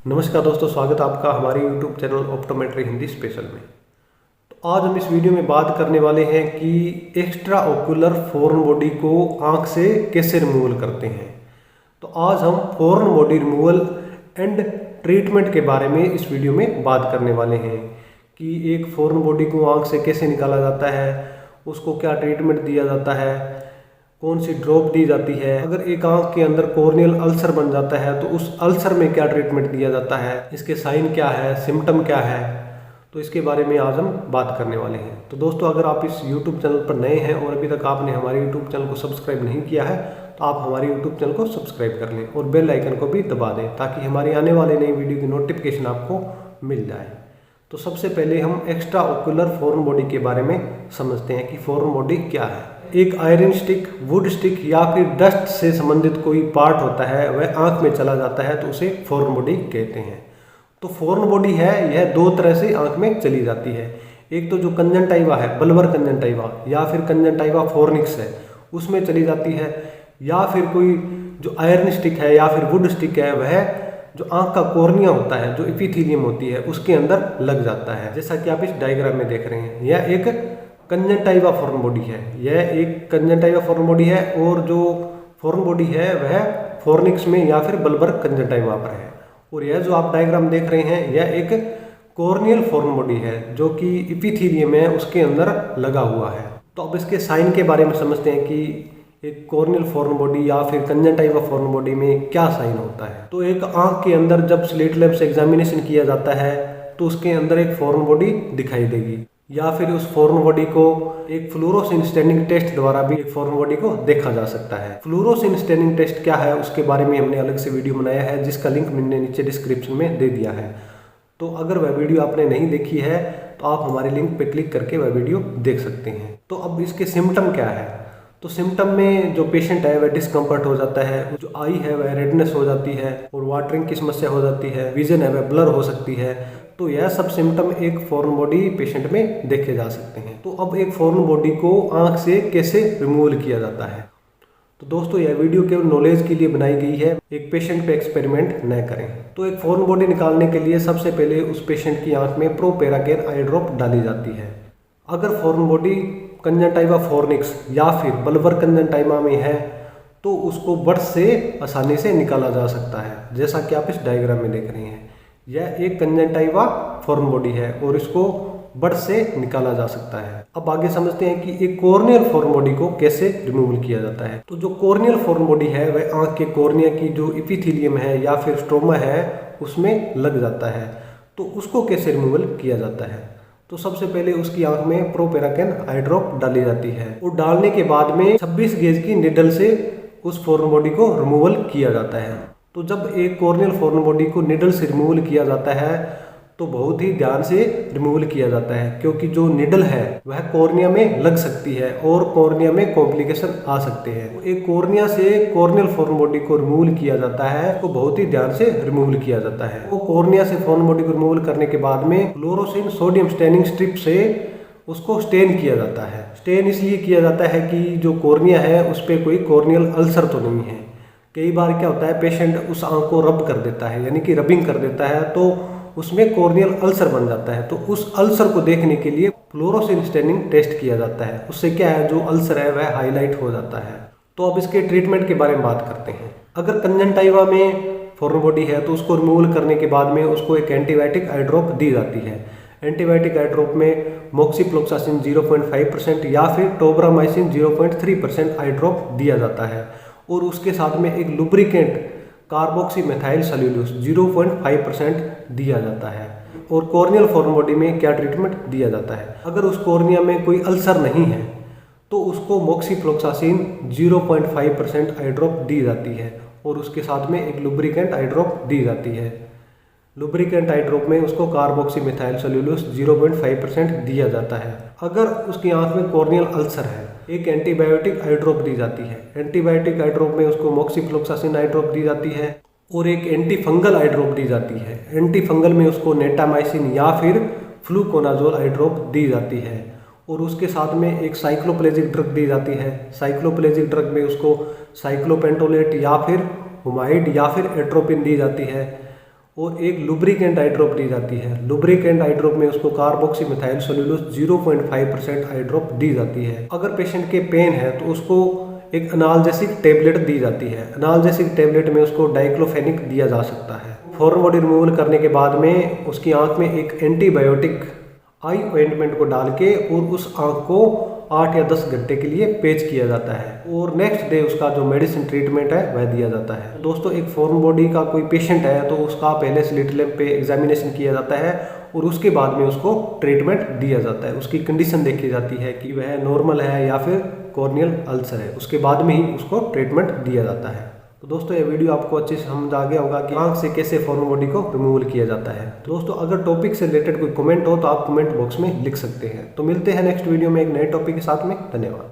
नमस्कार दोस्तों, स्वागत है आपका हमारे YouTube channel optometry Hindi special में। तो आज हम इस वीडियो में बात करने वाले हैं कि एक्स्ट्रा ओक्यूलर फॉरेन बॉडी को आंख से कैसे रिमूवल करते हैं। तो आज हम foreign body removal and treatment के बारे में इस वीडियो में बात करने वाले हैं कि एक फॉरेन बॉडी को आंख से कैसे निकाला जाता है, उसको क्या ट्रीटमेंट दिया जाता है, कौन सी ड्रॉप दी जाती है, अगर एक आंख के अंदर कॉर्नियल अल्सर बन जाता है तो उस अल्सर में क्या ट्रीटमेंट दिया जाता है, इसके साइन क्या है, सिम्टम क्या है। तो इसके बारे में आज हम बात करने वाले हैं। तो दोस्तों, अगर आप इस YouTube चैनल पर नए हैं और अभी तक आपने हमारे YouTube चैनल को सब्सक्राइब नहीं किया है तो आप हमारे YouTube चैनल को सब्सक्राइब कर लें और बेल आइकन को भी दबा दें ताकि हमारी आने वाले नई वीडियो की नोटिफिकेशन आपको मिल जाए। तो सबसे पहले हम एक्स्ट्रा ओक्यूलर फॉरेन बॉडी के बारे में समझते हैं कि फॉरेन बॉडी क्या है। एक आयरन स्टिक, वुड स्टिक या फिर डस्ट से संबंधित कोई पार्ट होता है वह आंख में चला जाता है तो उसे फॉरेन बॉडी कहते हैं। तो फॉरेन बॉडी है यह दो तरह से आंख में चली जाती है। एक तो जो कंजंक्टिवा है, बल्बर कंजंक्टिवा या फिर कंजंक्टिवा फॉर्निक्स है, उसमें चली जाती है, या फिर कोई जो आयरन स्टिक है या फिर वुड स्टिक है वह जो आंख का कॉर्निया होता है, जो एपिथेलियम होती है, उसके अंदर लग जाता है। जैसा कि आप इस डायग्राम में देख रहे हैं, यह एक कंजंक्टिवा फॉरेन बॉडी है। यह एक कंजंक्टिवा फॉरेन बॉडी है और जो फॉरेन बॉडी है वह फॉर्निक्स में या फिर बल्बर कंजंक्टिवा पर है। और यह जो आप डायग्राम देख रहे हैं यह एक कॉर्नियल फॉरेन बॉडी है जो कि एपिथेलियम है उसके अंदर लगा हुआ है। तो अब इसके साइन के बारे में समझते हैं कि एक कॉर्नियल फॉरेन बॉडी या फिर कंजंक्टिवा फॉरेन बॉडी में क्या साइन होता है। तो एक आंख के अंदर जब स्लिट लैब से एग्जामिनेशन किया जाता है तो उसके अंदर एक फॉरेन बॉडी दिखाई देगी, या फिर उस फॉरेन बॉडी को एक फ्लोरोसेंट स्टेनिंग टेस्ट द्वारा भी एक फॉरेन बॉडी को देखा जा सकता है। फ्लोरोसेंट स्टेनिंग टेस्ट क्या है उसके बारे में हमने अलग से वीडियो बनाया है जिसका लिंक मैंने नीचे डिस्क्रिप्शन में दे दिया है। तो अगर वह वीडियो आपने नहीं देखी है तो आप हमारे लिंक पे क्लिक करके वह वीडियो देख सकते हैं। तो अब इसके सिम्टम क्या है। तो सिम्टम में जो पेशेंट है वह डिस्कम्फर्ट हो जाता है, जो आई है वह रेडनेस हो जाती है और वाटरिंग की समस्या हो जाती है, विजन है वह ब्लर हो सकती है। तो यह सब सिम्टम एक फॉरेन बॉडी पेशेंट में देखे जा सकते हैं। तो अब एक फॉरेन बॉडी को आंख से कैसे रिमूवल किया जाता है। तो दोस्तों, यह वीडियो केवल नॉलेज के लिए बनाई गई है, एक पेशेंट पे एक्सपेरिमेंट न करें। तो एक फॉरेन बॉडी निकालने के लिए सबसे पहले उस पेशेंट की आंख में प्रोपेराकेन आई ड्रॉप डाली जाती है। अगर फॉरेन बॉडी कंजंक्टिवा फॉर्निक्स या फिर बल्बर कंजंक्टिवा में है तो उसको ब्रश से आसानी से निकाला जा सकता है, जैसा कि आप इस डायग्राम में देख रहे हैं। यह एक कंजंक्टिवा फॉरेन बॉडी है और इसको ब्रश से निकाला जा सकता है। अब आगे समझते हैं कि एक कॉर्नियल फॉरेन बॉडी को कैसे रिमूवल किया जाता है। तो जो कॉर्नियल फॉरेन बॉडी है वह आंख के कॉर्निया की जो एपिथेलियम है या फिर स्ट्रोमा है उसमें लग जाता है। तो उसको कैसे रिमूवल किया जाता है। तो सबसे पहले उसकी आंख में प्रोपेराकेन आई ड्रॉप डाली जाती है और डालने के बाद में 26 गेज की निडल से उस फॉरेन बॉडी को रिमूवल किया जाता है। तो जब एक कॉर्नियल फॉरेन बॉडी को निडल से रिमूवल किया जाता है तो बहुत ही ध्यान से रिमूवल किया जाता है, क्योंकि जो निडल है वह कॉर्निया में लग सकती है और कॉर्निया में कॉम्प्लिकेशन आ सकते हैं। एक कॉर्निया से कॉर्नियल फॉरेन बॉडी को रिमूवल किया जाता है तो बहुत ही ध्यान से रिमूवल किया जाता है। वो कॉर्निया से फॉरेन बॉडी को रिमूवल करने के बाद में फ्लोरोसेंट सोडियम स्टेनिंग स्ट्रिप से उसको स्टेन किया जाता है। स्टेन इसलिए किया जाता है कि जो कॉर्निया है उस पर कोई कॉर्नियल अल्सर तो नहीं है। कई बार क्या होता है, पेशेंट उस आंख को रब कर देता है यानी कि रबिंग कर देता है तो उसमें कॉर्नियल अल्सर बन जाता है। तो उस अल्सर को देखने के लिए फ्लोरोसेंट स्टेनिंग टेस्ट किया जाता है। उससे क्या है, जो अल्सर है वह हाईलाइट हो जाता है। तो अब इसके ट्रीटमेंट के बारे में बात करते हैं। अगर कंजंक्टिवा में फॉरेन बॉडी है तो उसको रिमूवल करने के बाद में उसको एक एंटीबायोटिक आई ड्रॉप दी जाती है। एंटीबायोटिक आई ड्रॉप में मोक्सीफ्लोक्सासिन 0.5% या फिर टोब्रामाइसिन 0.3% आई ड्रॉप दिया जाता है और उसके साथ में एक लुब्रिकेंट कार्बोक्सी मेथाइल सेल्यूलोज 0.5% दिया जाता है। और कॉर्नियल फॉरेन बॉडी में क्या ट्रीटमेंट दिया जाता है। अगर उस कॉर्निया में कोई अल्सर नहीं है तो उसको मोक्सीफ्लोक्सासिन 0.5% आई ड्रॉप दी जाती है और उसके साथ में एक लुब्रिकेंट आई ड्रॉप दी जाती है। लुब्रिकेंट आई ड्रॉप में उसको कार्बोक्सी मेथाइल सेल्यूलोज 0.5% दिया जाता है। अगर उसकी आंख में कॉर्नियल अल्सर है, एक एंटीबायोटिक आई ड्रॉप दी जाती है। एंटीबायोटिक आई ड्रॉप में उसको मोक्सीफ्लोक्सासिन आई ड्रॉप दी जाती है और एक एंटी फंगल आई ड्रॉप दी जाती है। एंटी फंगल में उसको नेटामाइसिन या फिर फ्लूकोनाजोल आई ड्रॉप दी जाती है और उसके साथ में एक साइक्लोप्लेजिक ड्रग दी जाती है। साइक्लोप्लेजिक ड्रग में उसको साइक्लोपेंटोलेट या फिर हुमाइड या फिर एट्रोपिन दी जाती है और एक लुब्रिकेंट आई ड्रॉप दी जाती है। लुब्रिकेंट आई ड्रॉप में उसको कार्बोक्सी मिथाइल सेलुलोज 0.5% आई ड्रॉप दी जाती है। अगर पेशेंट के पेन है तो उसको एक अनाल्जेसिक टेबलेट दी जाती है। अनाल्जेसिक टेबलेट में उसको डाइक्लोफेनिक दिया जा सकता है। फॉरेन बॉडी रिमूवल करने के बाद में उसकी आंख में एक एंटीबायोटिक आई ऑइंटमेंट को डाल के और उस आंख को 8 या 10 घंटे के लिए पेच किया जाता है और नेक्स्ट डे उसका जो मेडिसिन ट्रीटमेंट है वह दिया जाता है। दोस्तों, एक फॉरेन बॉडी का कोई पेशेंट है तो उसका पहले स्लिट लैम्प पे एग्जामिनेशन किया जाता है और उसके बाद में उसको ट्रीटमेंट दिया जाता है। उसकी कंडीशन देखी जाती है कि वह नॉर्मल है या फिर कॉर्नियल अल्सर है, उसके बाद में ही उसको ट्रीटमेंट दिया जाता है। तो दोस्तों, ये वीडियो आपको अच्छे से समझ आ गया होगा कि आंख से कैसे फॉरेन बॉडी को रिमूवल किया जाता है। तो दोस्तों, अगर टॉपिक से रिलेटेड कोई कमेंट हो तो आप कमेंट बॉक्स में लिख सकते हैं। तो मिलते हैं नेक्स्ट वीडियो में एक नए टॉपिक के साथ में। धन्यवाद।